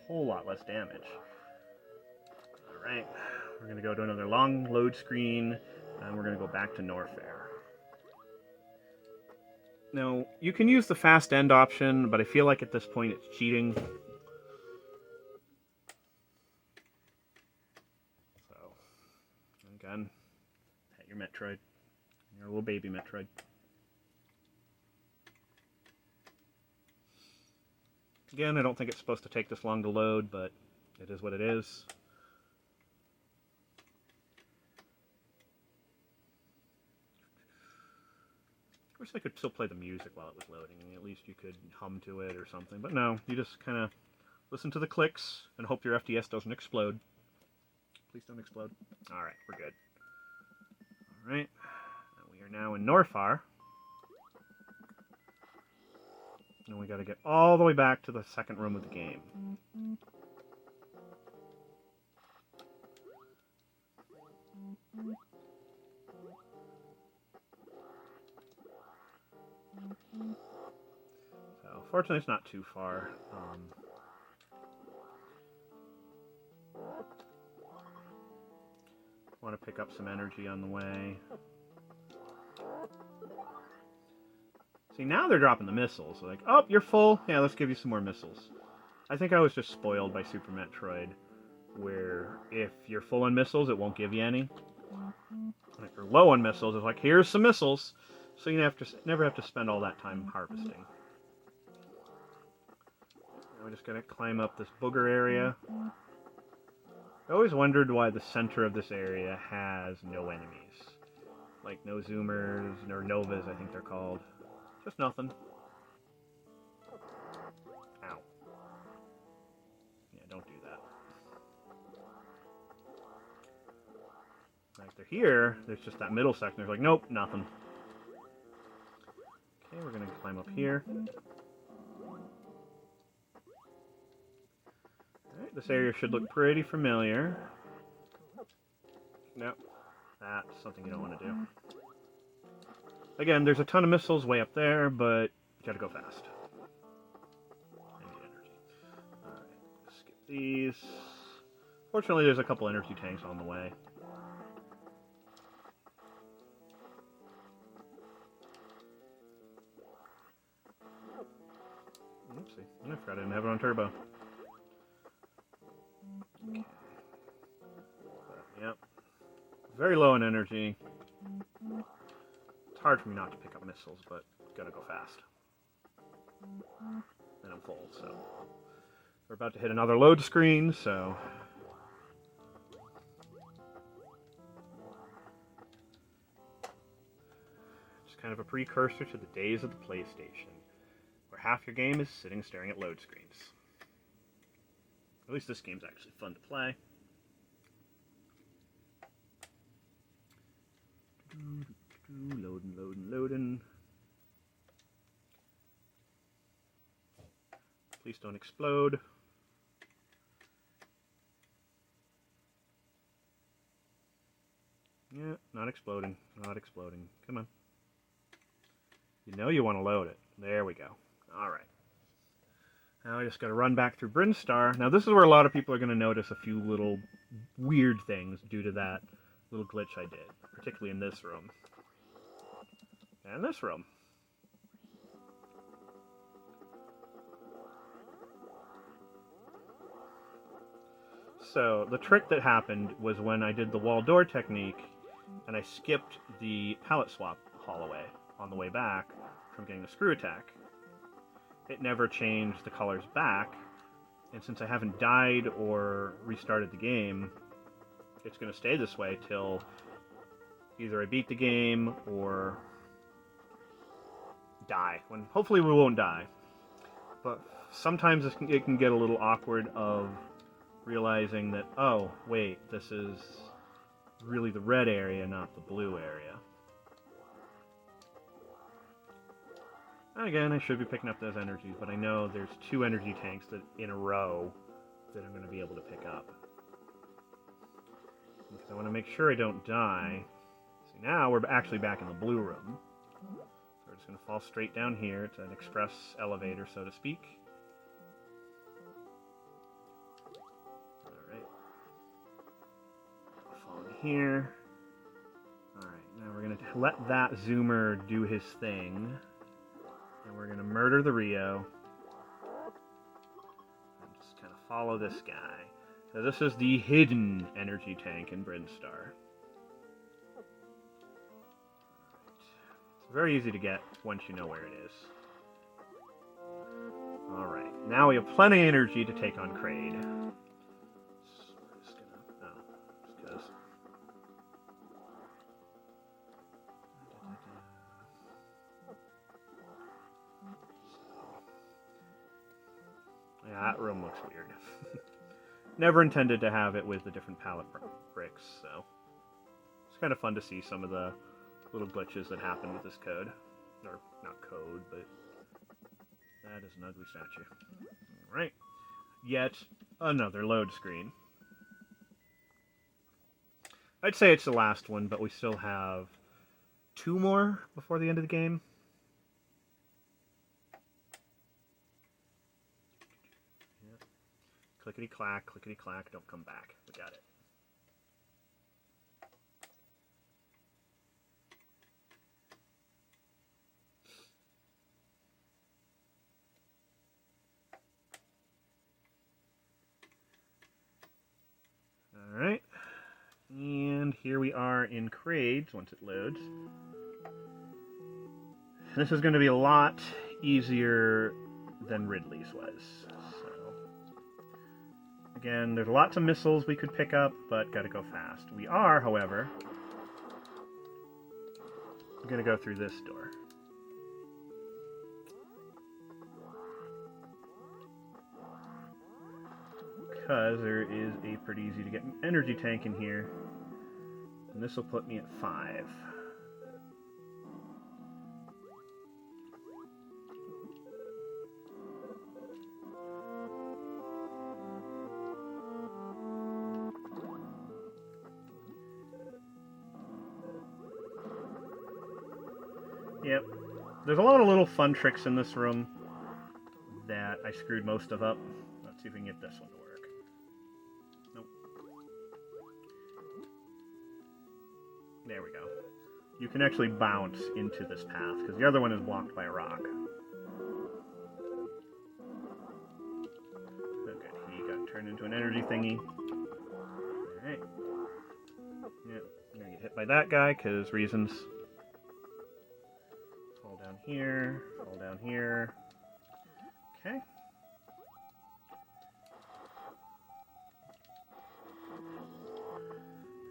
whole lot less damage. Alright, we're going to go to another long load screen, and we're going to go back to Norfair. Now, you can use the fast end option, but I feel like at this point it's cheating. So, again, pet your Metroid. Your little baby Metroid. Again, I don't think it's supposed to take this long to load, but it is what it is. Of course, I could still play the music while it was loading. At least you could hum to it or something. But no, you just kind of listen to the clicks and hope your FDS doesn't explode. Please don't explode. Alright, we're good. Alright, we are now in Norfair. And we got to get all the way back to the second room of the game. So, fortunately, it's not too far. Want to pick up some energy on the way. See, now they're dropping the missiles. Like, oh, you're full? Yeah, let's give you some more missiles. I think I was just spoiled by Super Metroid, where if you're full on missiles, it won't give you any. If you're low on missiles, it's like, here's some missiles. So you never have to spend all that time harvesting. Now we're just going to climb up this booger area. I always wondered why the center of this area has no enemies. Like no zoomers, or novas, I think they're called. Just nothing. Ow. Yeah, don't do that. Like they're here, there's just that middle section. There's like, nope, nothing. Okay, we're gonna climb up here. Alright, this area should look pretty familiar. Nope. That's something you don't want to do. Again, there's a ton of missiles way up there, but you gotta go fast. I need energy. Alright, skip these. Fortunately, there's a couple energy tanks on the way. Oopsie, I forgot I didn't have it on turbo. Okay. Yep. Very low in energy. It's hard for me not to pick up missiles, but gotta go fast. And I'm full, so we're about to hit another load screen, so just kind of a precursor to the days of the PlayStation, where half your game is sitting staring at load screens. At least this game's actually fun to play. Loading, loading, loading. Please don't explode. Yeah, not exploding. Not exploding. Come on. You know you want to load it. There we go. Alright. Now I just got to run back through Brinstar. Now this is where a lot of people are going to notice a few little weird things due to that little glitch I did. Particularly in this room. And this room. So, the trick that happened was when I did the wall door technique, and I skipped the palette swap hallway on the way back from getting the screw attack. It never changed the colors back, and since I haven't died or restarted the game, it's going to stay this way till either I beat the game or die. When hopefully we won't die. But sometimes it can get a little awkward of realizing that, oh, wait, this is really the red area, not the blue area. And again, I should be picking up those energies, but I know there's 2 energy tanks that in a row that I'm going to be able to pick up. Because I want to make sure I don't die. See, now we're actually back in the blue room. So we're just going to fall straight down here. It's an express elevator, so to speak. here. Alright, now we're going to let that zoomer do his thing. And we're going to murder the Rio. And just kind of follow this guy. So this is the hidden energy tank in Brinstar. It's very easy to get once you know where it is. Alright, now we have plenty of energy to take on Kraid. So we're just gonna... oh, just because... yeah, that room looks weird. Never intended to have it with the different palette bricks, so... it's kind of fun to see some of the little glitches that happen with this code. Or, not code, but... that is an ugly statue. Alright. Yet another load screen. I'd say it's the last one, but we still have 2 more before the end of the game. Yep. Clickety-clack, clickety-clack, don't come back. We got it. Alright, and here we are in Kraid's once it loads. This is going to be a lot easier than Ridley's was. So, again, there's lots of missiles we could pick up, but gotta go fast. We are, however, going to go through this door. Because there is a pretty easy to get energy tank in here. And this will put me at 5. Yep. There's a lot of little fun tricks in this room that I screwed most of up. Let's see if we can get this one to work. Nope. There we go. You can actually bounce into this path, because the other one is blocked by a rock. Okay, he got turned into an energy thingy. Alright. Yep, I'm gonna get hit by that guy, because reasons. Fall down here, fall down here. Okay.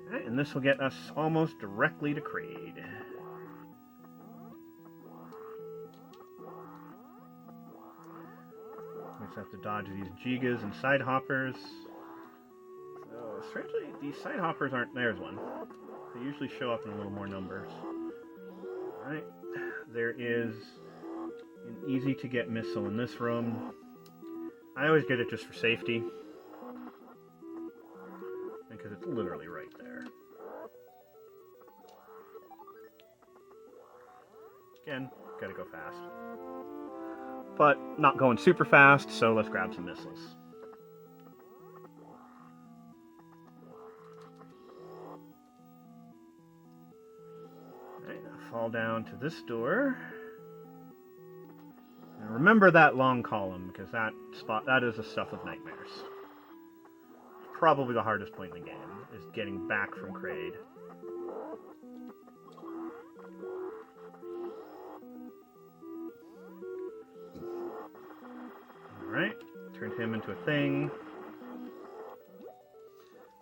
Alright, and this will get us almost directly to Kraid. We just have to dodge these Gigas and side hoppers. So, strangely, these side hoppers aren't... there's one. They usually show up in a little more numbers. Alright, there is an easy-to-get missile in this room. I always get it just for safety. Because it's literally right there. Again, gotta go fast. But not going super fast, so let's grab some missiles. Alright, now fall down to this door. And remember that long column, because that is the stuff of nightmares. Probably the hardest point in the game, is getting back from Kraid. Alright, turned him into a thing.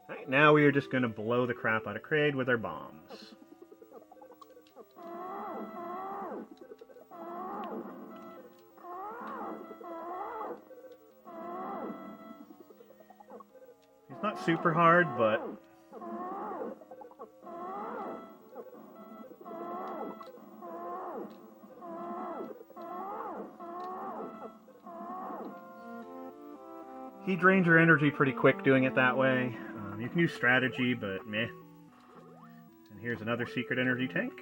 Alright, now we are just going to blow the crap out of Kraid with our bombs. It's not super hard, but... he drains your energy pretty quick doing it that way. You can use strategy, but meh. And here's another secret energy tank.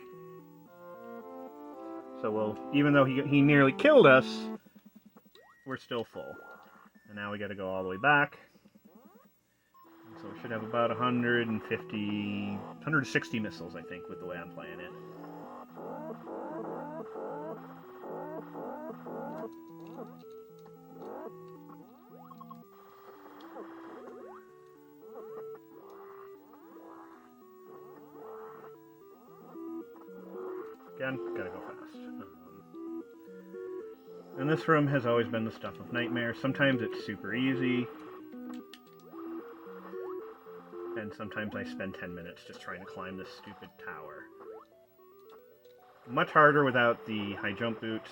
So we'll, even though he nearly killed us, we're still full. And now we gotta go all the way back. So we should have about 160 missiles, I think, with the way I'm playing it. Again, gotta go fast. And this room has always been the stuff of nightmares. Sometimes it's super easy. And sometimes I spend 10 minutes just trying to climb this stupid tower. Much harder without the high jump boots.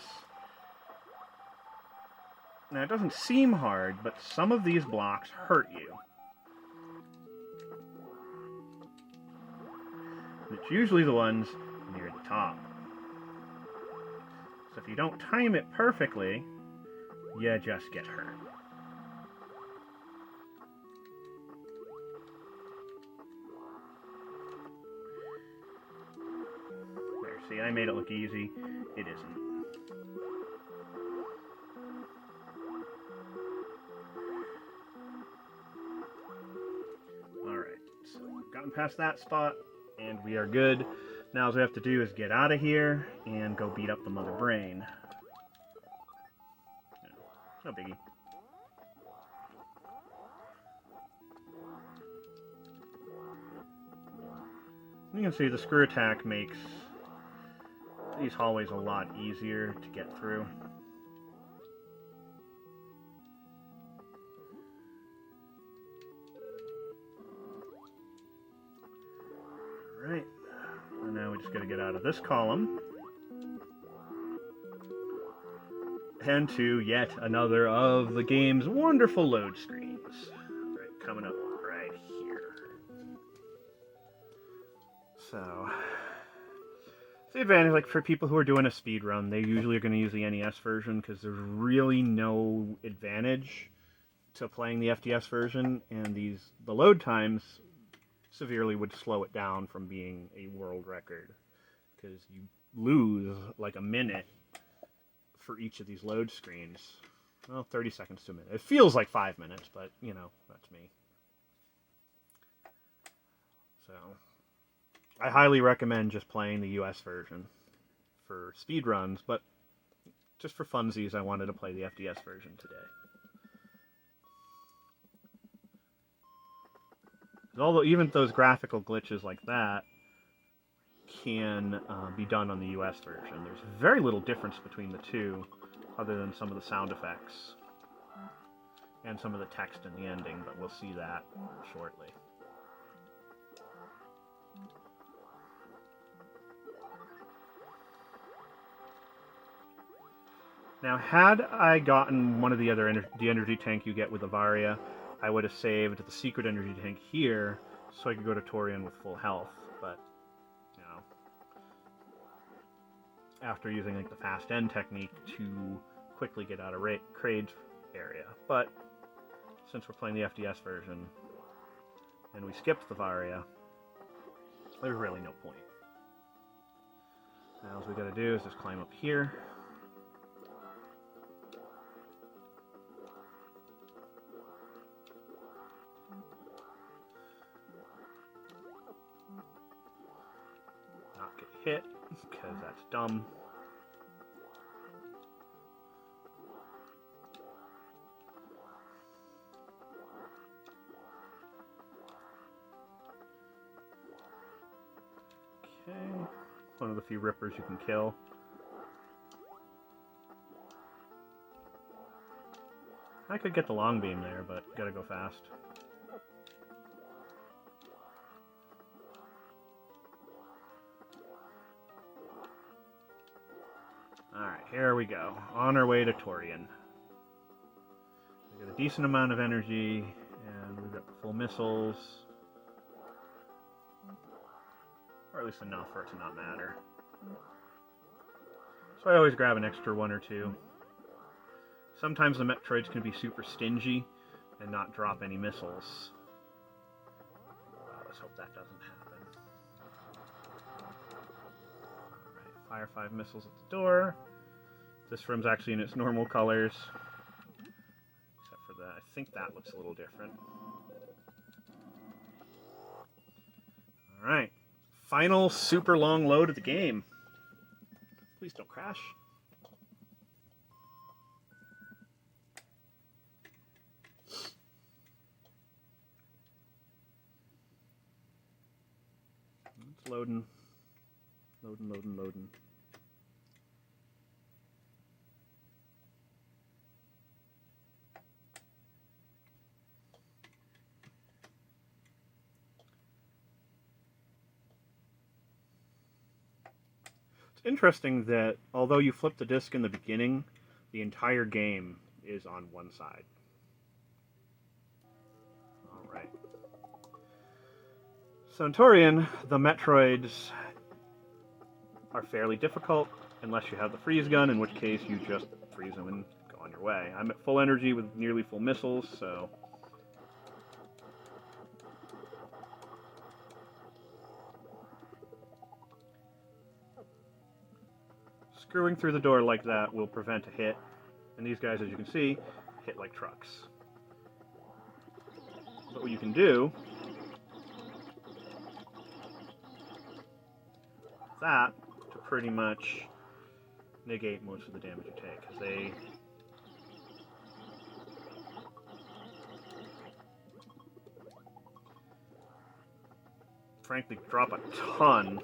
Now, it doesn't seem hard, but some of these blocks hurt you. And it's usually the ones near the top. So if you don't time it perfectly, you just get hurt. There, see, I made it look easy. It isn't. Alright, so we've gotten past that spot, and we are good. Now all we have to do is get out of here and go beat up the mother brain. No biggie. You can see the screw attack makes these hallways a lot easier to get through. Alright. And now we just got to get out of this column. And to yet another of the game's wonderful load screens. Right, coming up right here. So, the advantage, like for people who are doing a speed run, they usually are going to use the NES version because there's really no advantage to playing the FDS version, and the load times severely would slow it down from being a world record because you lose like a minute for each of these load screens. Well, 30 seconds to a minute. It feels like 5 minutes, but you know, that's me. So I highly recommend just playing the US version for speed runs, but just for funsies I wanted to play the FDS version today. Although even those graphical glitches like that can be done on the US version. There's very little difference between the two, other than some of the sound effects and some of the text in the ending, but we'll see that shortly. Now, had I gotten one of the other the energy tank you get with Avaria, I would have saved the secret energy tank here so I could go to Torian with full health, but, you know, after using like the fast end technique to quickly get out of Kraid's area. But since we're playing the FDS version and we skipped the Varia, there's really no point. Now all we gotta do is just climb up here. Not get hit, because that's dumb. Okay, one of the few rippers you can kill. I could get the long beam there, but gotta go fast. Alright, here we go. On our way to Torian. We got a decent amount of energy, and we've got the full missiles. Or at least enough for it to not matter. So I always grab an extra one or two. Sometimes the Metroids can be super stingy and not drop any missiles. Let's hope that doesn't happen. Alright, fire 5 missiles at the door. This room's actually in its normal colors. Except for that, I think that looks a little different. Alright. Final super long load of the game. Please don't crash. It's loading. Loading. It's interesting that although you flip the disc in the beginning, the entire game is on one side. Alright. So in Torian, the Metroids are fairly difficult unless you have the freeze gun, in which case you just freeze them and go on your way. I'm at full energy with nearly full missiles, so... Screwing through the door like that will prevent a hit, and these guys, as you can see, hit like trucks. But what you can do is that to pretty much negate most of the damage you take, because they frankly drop a ton.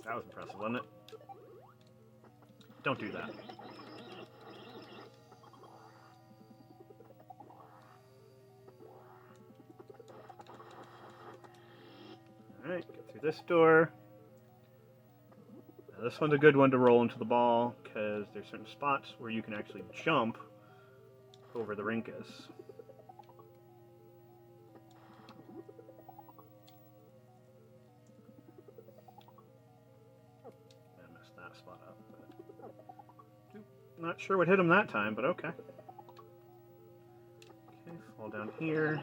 That was impressive, wasn't it? Don't do that. Alright, get through this door. Now, this one's a good one to roll into the ball, because there's certain spots where you can actually jump over the rinkas. I messed that spot up, but not sure what hit him that time, but okay. Okay, fall down here.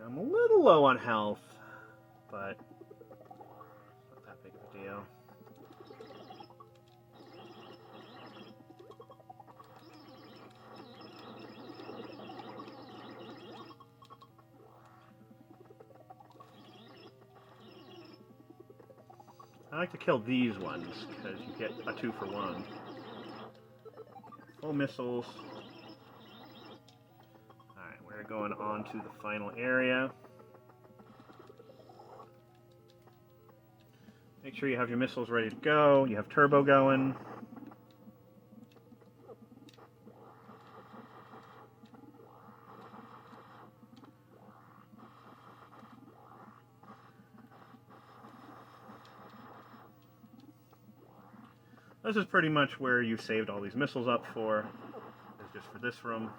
I'm a little low on health, but it's not that big of a deal. I like to kill these ones, because you get a 2-for-1. Full missiles. Alright, we're going on to the final area. Make sure you have your missiles ready to go. You have turbo going. This is pretty much where you saved all these missiles up for. It's just for this room.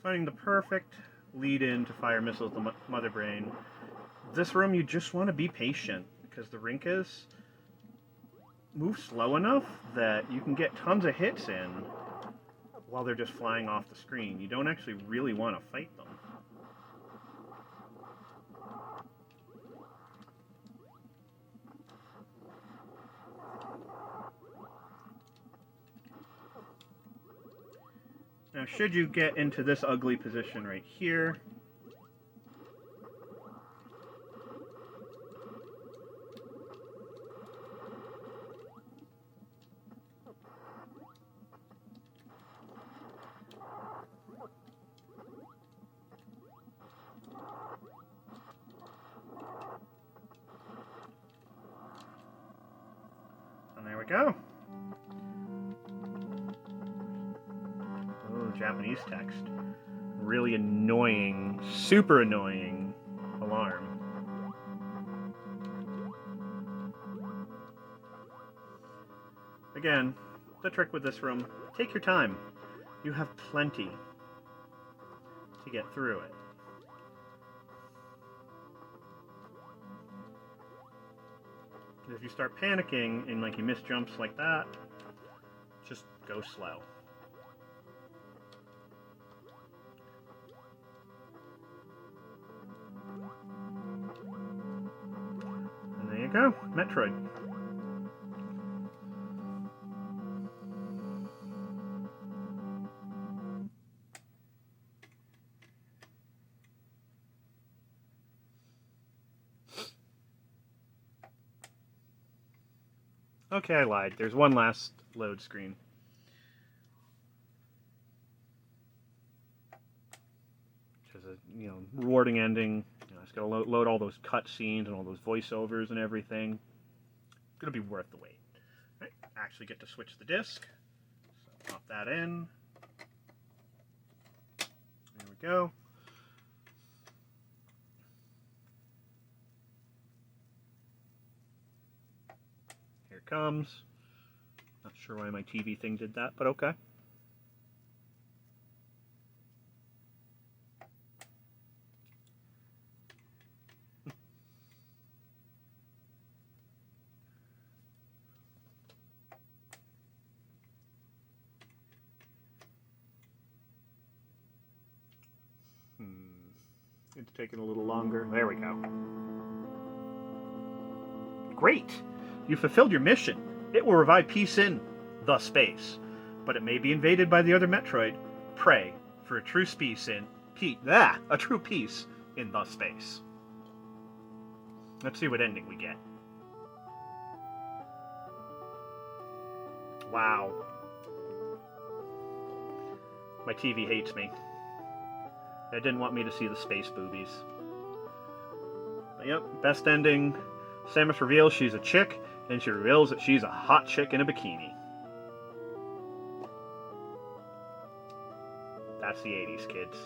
Finding the perfect lead-in to fire missiles to Mother Brain. This room, you just want to be patient, because the Rinkas move slow enough that you can get tons of hits in while they're just flying off the screen. You don't actually really want to fight them. Now, should you get into this ugly position right here, and there we go. Japanese text. Really annoying, super annoying alarm. Again, the trick with this room, take your time. You have plenty to get through it. If you start panicking and like you miss jumps like that, just go slow. And there you go, Metroid. Okay, I lied. There's one last load screen. Which is a rewarding ending. I just gotta load all those cutscenes and all those voiceovers and everything. It's gonna be worth the wait. All right, actually get to switch the disc. So pop that in. There we go. Here it comes. Not sure why my TV thing did that, but okay. It's taking a little longer. There we go. Great! You fulfilled your mission. It will revive peace in the space, but it may be invaded by the other Metroid. Pray for a true peace in a true peace in the space. Let's see what ending we get. Wow. My TV hates me. It didn't want me to see the space boobies. But yep, best ending. Samus reveals she's a chick, and she reveals that she's a hot chick in a bikini. That's the 80s, kids.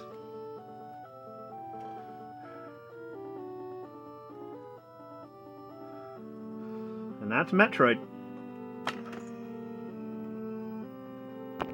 And that's Metroid.